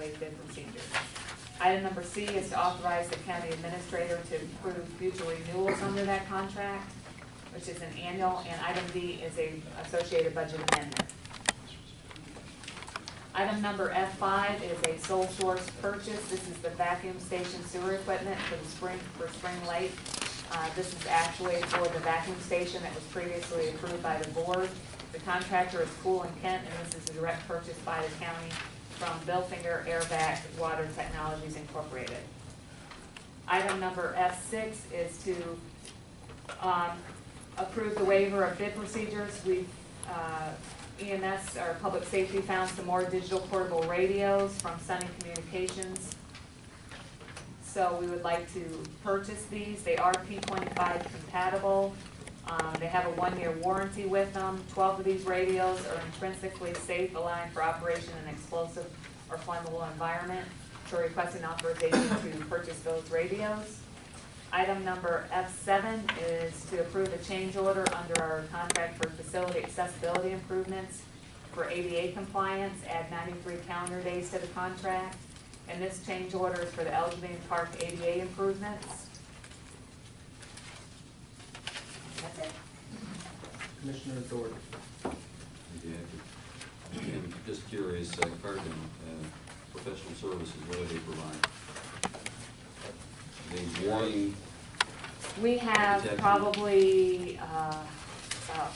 waive bid procedures. Item number C is to authorize the county administrator to approve future renewals under that contract, which is an annual, and item D is a associated budget amendment. Item number F5 is a sole source purchase. This is the vacuum station sewer equipment for Spring Lake. This is actually for the vacuum station that was previously approved by the board. The contractor is Poole & Kent, and this is a direct purchase by the county from Billfinger Airvac Water Technologies Incorporated. Item number F6 is to approve the waiver of bid procedures. We've EMS, or Public Safety, found some more digital portable radios from Sunny Communications. So we would like to purchase these. They are P25 compatible. They have a 1-year warranty with them. 12 of these radios are intrinsically safe, allowing for operation in an explosive or flammable environment. So we're requesting authorization to purchase those radios. Item number F7 is to approve a change order under our contract for facility accessibility improvements for ADA compliance, add 93 calendar days to the contract. And this change order is for the Elgin Park ADA improvements. That's it. Commissioner Doherty. And just curious, Carden, professional services, what do they provide? They warning. We have protection. Probably about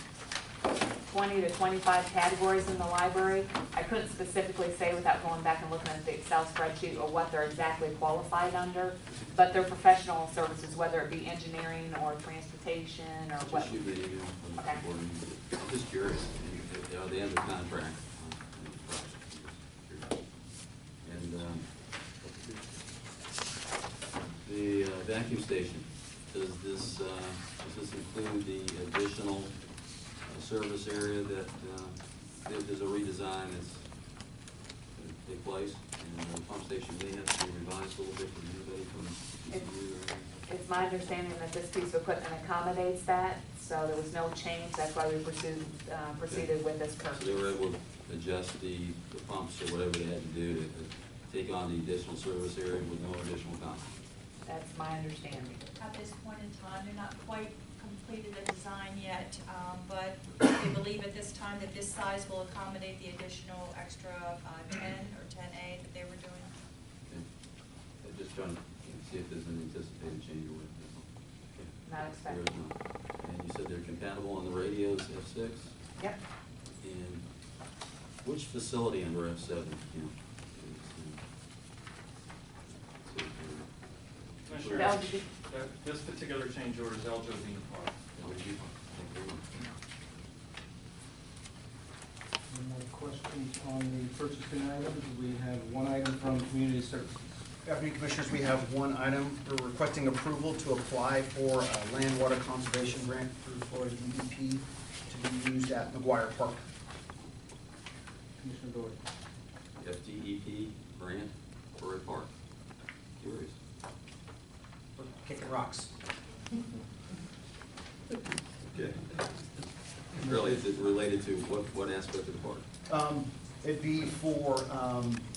20 to 25 categories in the library. I couldn't specifically say without going back and looking at the Excel spreadsheet or what they're exactly qualified under, but they're professional services, whether it be engineering or transportation or what. Just shoot me an email from the Okay. board. I'm just curious. Are they under contract? And the vacuum station, does this include the additional service area that there's a redesign that's going to take place, and the pump station may have to be revised a little bit from anybody from ECU or anything? It's my understanding that this piece of equipment accommodates that, so there was no change. That's why we proceeded with this So purchase. they were able to adjust the pumps or whatever they had to do to take on the additional service area with no additional cost. That's my understanding. At this point in time, they're not quite completed the design yet, but they believe at this time that this size will accommodate the additional extra 10 or 10A that they were doing. Okay. I'm just trying to see if there's an anticipated change or what. Okay. Not There expected. is not. And you said they're compatible on the radios, F6? Yep. And which facility under F7? Commissioner, LG. this particular change order is El Jovine Park. Any more questions on the purchasing items? We have one item from Community Services. Good afternoon, Commissioners. We have one item. We're requesting approval to apply for a land water conservation grant through Florida DEP to be used at McGuire Park. Commissioner Doherty. FDEP grant for a park. Curious. We're kicking rocks. Okay. Really, is it related to what aspect of the park? It'd be for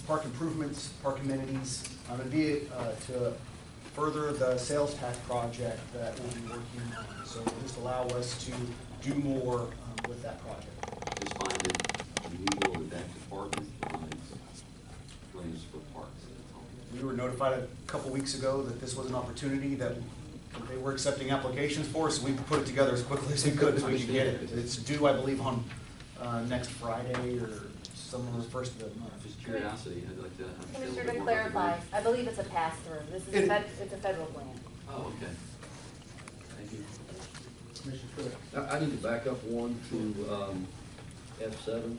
park improvements, park amenities. It'd be to further the sales tax project that we'll be working on. So it'll just allow us to do more with that project. Just find it unusual that that department provides grants for parks. We were notified a couple weeks ago that this was an opportunity that they were accepting applications for, so we put it together as quickly as we could so we could get it. It's due, I believe, on next Friday or somewhere first of the month. Just curiosity, I'd like to understand. Commissioner, to clarify, I believe it's a pass-through. This is it's a federal grant. Oh, okay. Thank you. Commissioner Trivett. I need to back up one to F7.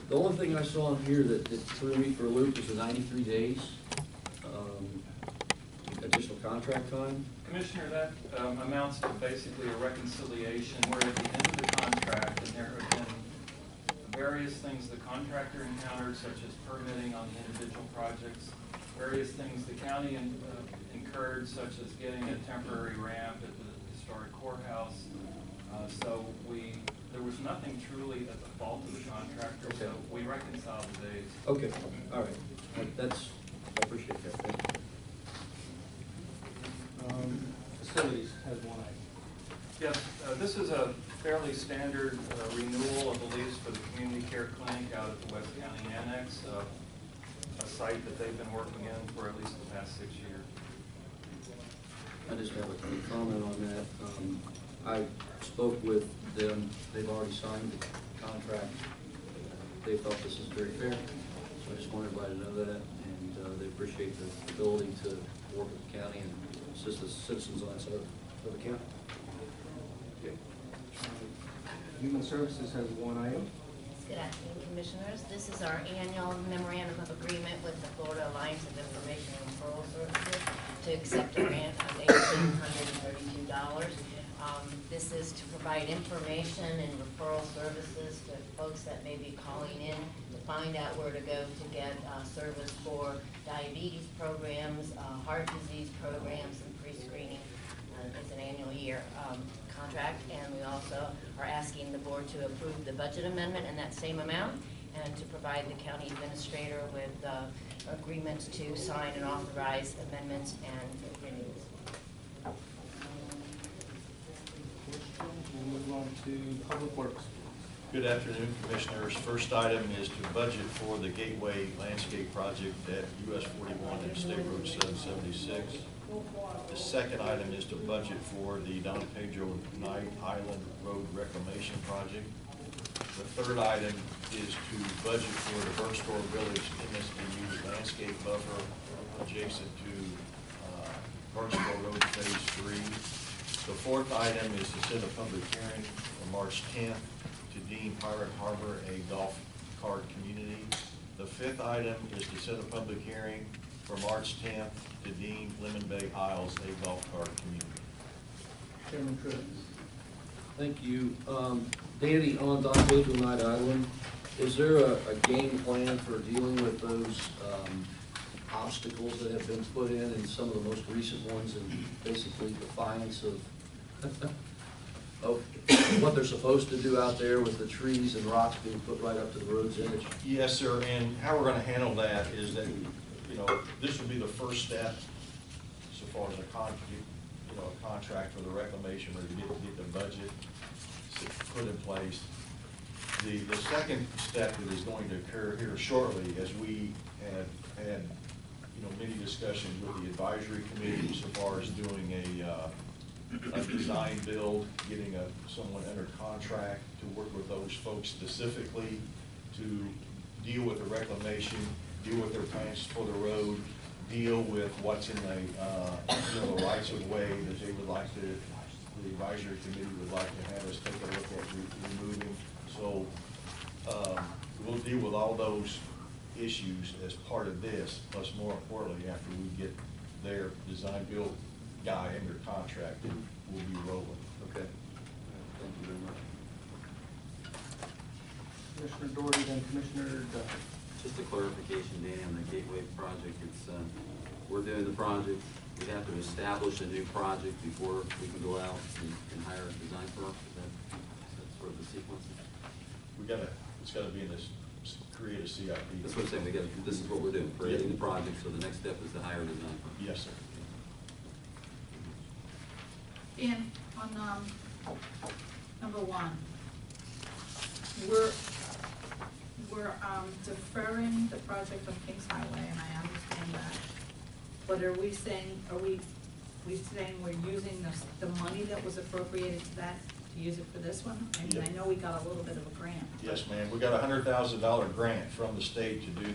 The only thing I saw in here that threw me for a loop was the 93 days additional contract time. Commissioner, that amounts to basically a reconciliation where at the end of the contract, and there have been various things the contractor encountered, such as permitting on the individual projects, various things the county incurred, such as getting a temporary ramp at the historic courthouse. So there there was nothing truly at the fault of the contractor, so Okay. we reconciled the days. Okay, all right. That's, I appreciate that. Thank you. Facilities has one item. Yes, this is a fairly standard renewal of the lease for the community care clinic out at the West County Annex, a site that they've been working in for at least the past 6 years. I just have a comment on that. I spoke with them, they've already signed the contract. They thought this is very fair, so I just want everybody to know that, and they appreciate the ability to work with the county and assist the citizens on that side of the county. Human Services has one item. Good afternoon, Commissioners. This is our annual memorandum of agreement with the Florida Alliance of Information and Referral Services to accept a grant of $1,832. This is to provide information and referral services to folks that may be calling in to find out where to go to get service for diabetes programs, heart disease programs, and pre-screening. It's an annual year contract, and we also are asking the board to approve the budget amendment in that same amount and to provide the county administrator with agreements to sign and authorize amendments and renewals. We'll move on to Public Works. Good afternoon, Commissioners. First item is to budget for the Gateway Landscape Project at US 41 and State Road 776. The second item is to budget for the Don Pedro Night Island Road Reclamation Project. The third item is to budget for the Bergstore Village MSBU landscape buffer adjacent to Bergstore Road Phase 3. The fourth item is to set a public hearing for March 10th to deem Pirate Harbor a golf cart community. The fifth item is to set a public hearing for March 10th to deem Lemon Bay Isles a golf cart community. Chairman Truitt. Thank you. Danny, on Don Pedro Night Island, is there a game plan for dealing with those obstacles that have been put in some of the most recent ones, and basically defiance of of what they're supposed to do out there with the trees and rocks being put right up to the road's edge? Yes, sir, and how we're gonna handle that is that, you know, this would be the first step so far as a contract for the reclamation or to get the budget put in place. The second step that is going to occur here shortly, as we have had, many discussions with the advisory committee so far as doing a design build, getting someone under contract to work with those folks specifically to deal with the reclamation, deal with their plans for the road, deal with what's in the rights of way that they would like to, the advisory committee would like to have us take a look at removing. So we'll deal with all those issues as part of this, plus more importantly, after we get their design build guy under contract, we'll be rolling. Okay. Thank you very much. Commissioner Doherty, then Commissioner Duffy. Just a clarification, Danny, on the Gateway project, it's, we're doing the project, we have to establish a new project before we can go out and hire a design firm. That's sort of the sequence. It's gotta be in this, create a CIP. That's what I'm saying, this is what we're doing, creating the project, so the next step is to hire a design firm. Yes, sir. Dan, on number one, we're deferring the project on Kings Highway, and I understand that. But are we saying we're using the money that was appropriated to that to use it for this one? I mean, Yep. I know we got a little bit of a grant. Yes, ma'am. We got a $100,000 grant from the state to do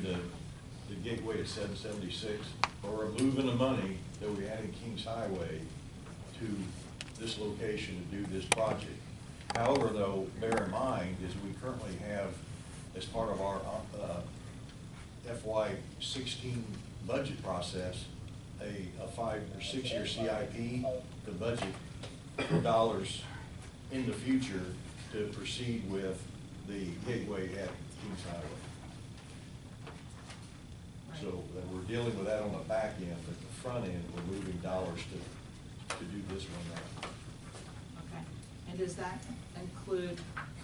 the gateway at 776. But we're moving the money that we had in Kings Highway to this location to do this project. However, though, bear in mind is we currently have, as part of our FY16 budget process, a 5 or 6 year CIP to budget for dollars in the future to proceed with the gateway at Kings Highway. So that we're dealing with that on the back end, but the front end, we're moving dollars to do this one now. Okay. And does that include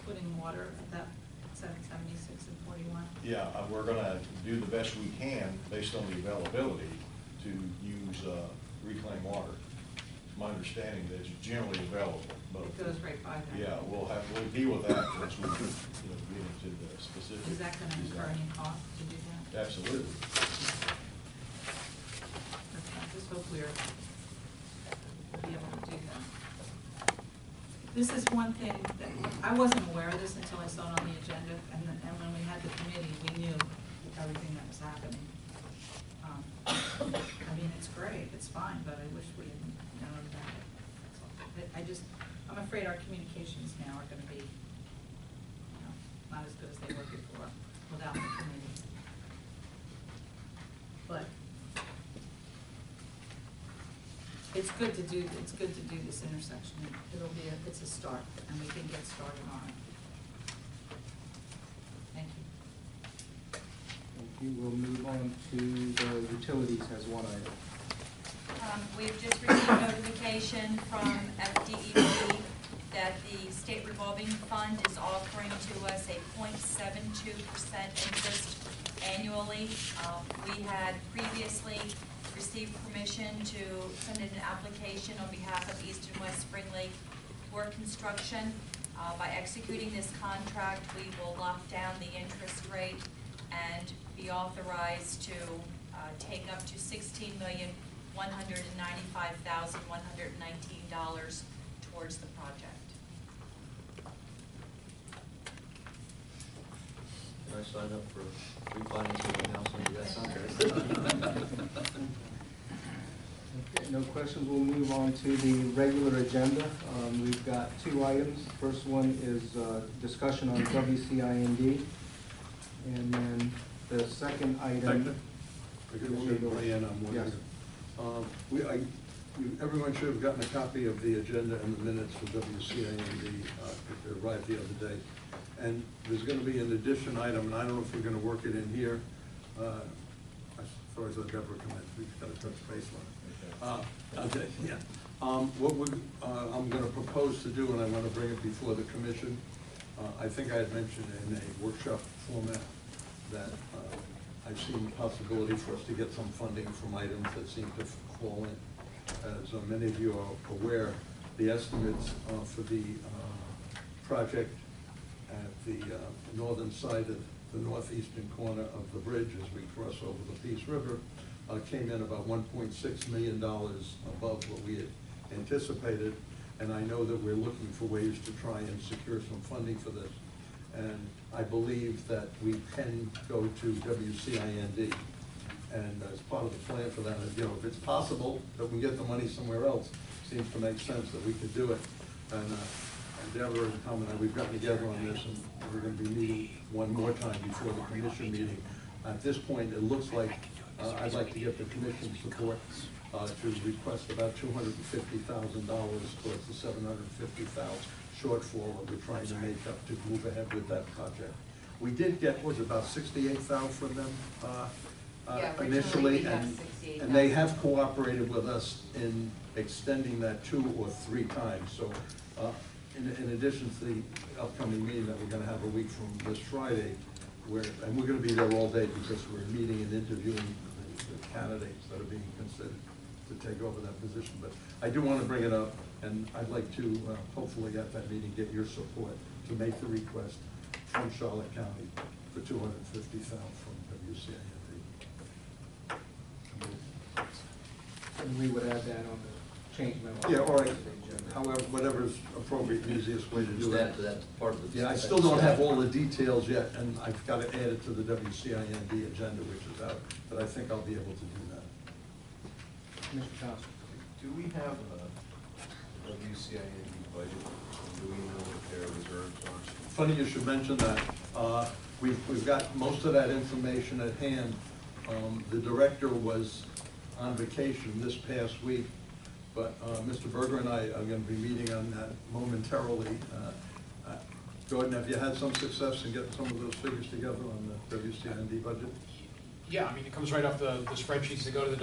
putting water at that 776 and 41? Yeah, we're gonna do the best we can based on the availability to use reclaimed water. It's my understanding that it's generally available, but. It goes right by that. Yeah, we'll deal with that once we, get into the specifics. Is that gonna incur any cost to do that? Absolutely. I just hope we're be able to do that. This is one thing that, I wasn't aware of this until I saw it on the agenda, and when we had the committee, we knew everything that was happening. I mean, it's great, it's fine, but I wish we had known about it. I'm afraid our communications now are gonna be, not as good as they were before, without the committee. But it's good to do this intersection. It's a start, and we can get started on it. Thank you. Thank you. We'll move on to the utilities as one item. We've just received notification from FDEP that the state revolving fund is offering to us a 0.72% interest annually. We had previously received permission to send in an application on behalf of East and West Spring Lake Work Construction. By executing this contract, we will lock down the interest rate and be authorized to take up to $16,195,119 towards the project. Can I sign up for refinancing my house under that contract? Okay, no questions. We'll move on to the regular agenda. We've got two items. First one is discussion on WCIND. And then the second item. I could want to weigh in on one. Yes. Everyone should have gotten a copy of the agenda and the minutes for WCIND, it arrived the other day. And there's going to be an addition item, and I don't know if we're going to work it in here. As far as the Deborah comment, we've got to touch base on it. Okay, yeah. What I'm going to propose to do, and I want to bring it before the commission, I think I had mentioned in a workshop format that I've seen the possibility for us to get some funding from items that seem to fall in. As many of you are aware, the estimates for the project at the northern side of the northeastern corner of the bridge as we cross over the Peace River came in about $1.6 million above what we had anticipated. And I know that we're looking for ways to try and secure some funding for this. And I believe that we can go to WCIND. And as part of the plan for that, if it's possible that we get the money somewhere else, seems to make sense that we could do it. And Deborah and Tom and I, we've gotten together on this, and we're going to be meeting one more time before the commission meeting. At this point, it looks like I'd like to get the commission support to request about $250,000 towards the $750,000 shortfall that we're trying to make up to move ahead with that project. We did get, was it about $68,000 from them initially, and they have cooperated with us in extending that 2 or 3 times. So in addition to the upcoming meeting that we're going to have a week from this Friday, and we're going to be there all day because we're meeting and interviewing the candidates that are being considered to take over that position. But I do want to bring it up, and I'd like to hopefully at that meeting get your support to make the request from Charlotte County for $250,000 from WCIND. And we would add that on the change memo. Yeah, or however, whatever's appropriate, easiest way to do it. That's part of the. Yeah, I still don't have all the details yet, and I've got to add it to the WCIND agenda, which is out, but I think I'll be able to do that. Mr. Johnson. Do we have a WCIND budget? Do we know what their reserves are? Funny you should mention that. We've got most of that information at hand. The director was on vacation this past week, but Mr. Berger and I are going to be meeting on that momentarily. Gordon, have you had some success in getting some of those figures together on the WCIND budget? Yeah, I mean, it comes right off the spreadsheets that go to the